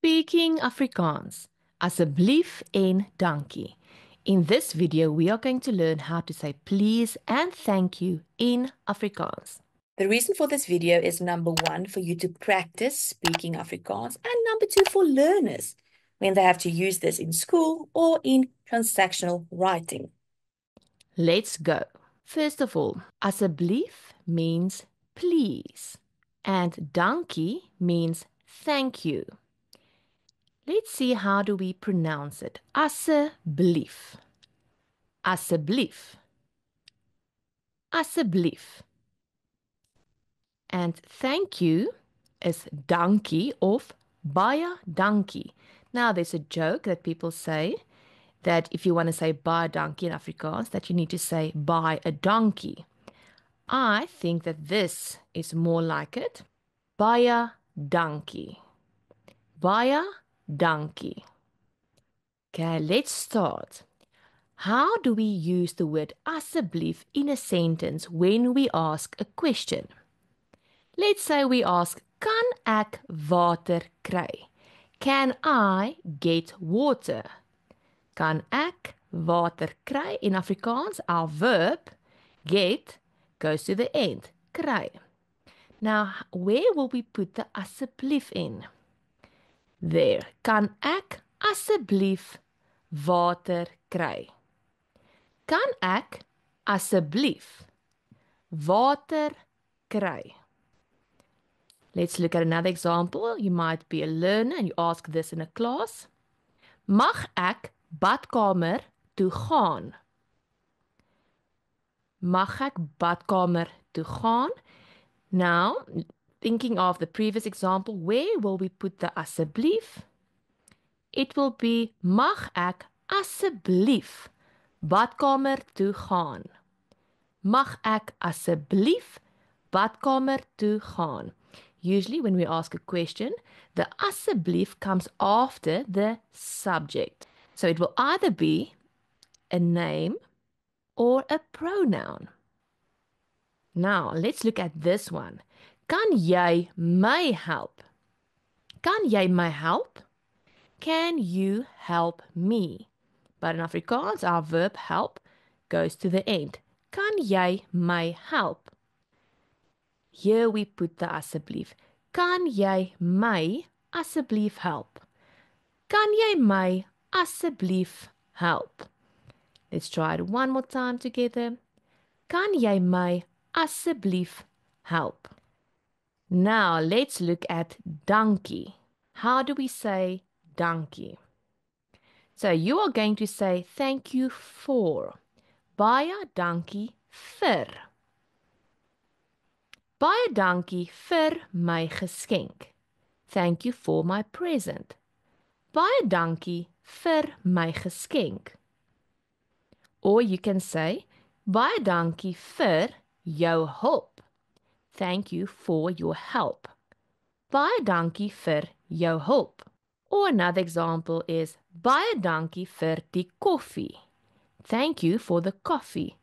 Speaking Afrikaans, asseblief en dankie. In this video, we are going to learn how to say please and thank you in Afrikaans. The reason for this video is number one, for you to practice speaking Afrikaans, and number two, for learners when they have to use this in school or in transactional writing. Let's go. First of all, asseblief means please, and dankie means thank you. Let's see how do we pronounce it. Asseblief. Asseblief. Asseblief. And thank you is dankie of baie dankie. Now there's a joke that people say that if you want to say baie dankie in Afrikaans, that you need to say baie a donkey. I think that this is more like it. Baie dankie. Baie dankie. Okay, let's start. How do we use the word asseblief in a sentence when we ask a question? Let's say we ask, kan ek water kry? Can I get water? Kan ek water kry? In Afrikaans, our verb, get, goes to the end, kry. Now, where will we put the asseblief in? There. Kan ek asseblief water kry? Kan ek asseblief water kry? Let's look at another example. You might be a learner and you ask this in a class. Mag ek badkamer toe gaan? Mag ek badkamer toe gaan? Now, thinking of the previous example, where will we put the asseblief? It will be mag ek asseblief badkamer toe gaan? Mag ek asseblief badkamer toe gaan? Usually when we ask a question, the asseblief comes after the subject. So it will either be a name or a pronoun. Now, let's look at this one. Kan jy my help? Kan jy my help? Can you help me? But in Afrikaans, our verb help goes to the end. Kan jy my help? Here we put the asseblief. Kan jy my asseblief help? Kan jy my asseblief help? Let's try it one more time together. Kan jy my asseblief help? Now let's look at dankie. How do we say dankie? So you are going to say thank you for. Baie dankie vir. Baie dankie vir my geskenk. Thank you for my present. Baie dankie vir my geskenk. Or you can say, baie dankie vir jou hulp. Thank you for your help. Baie dankie vir jou hulp. Or another example is, baie dankie vir die koffie. Thank you for the coffee.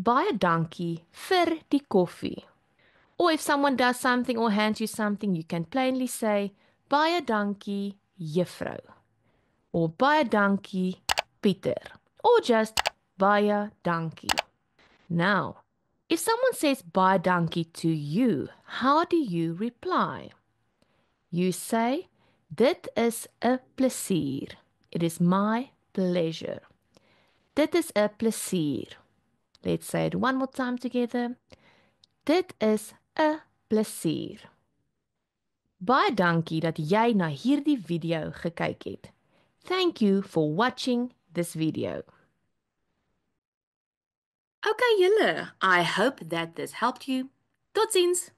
Baie dankie vir die koffie. Or if someone does something or hands you something, you can plainly say, baie dankie, juffrou. Or baie dankie, Pieter. Or just, baie dankie. Now, if someone says baie dankie to you, how do you reply? You say, dit is 'n plesier. It is my pleasure. Dit is 'n plesier. Let's say it one more time together. Dit is 'n plesier. Baie dankie dat jy na hierdie video gekyk het. Thank you for watching this video. Okay, julle, I hope that this helped you. Totsiens!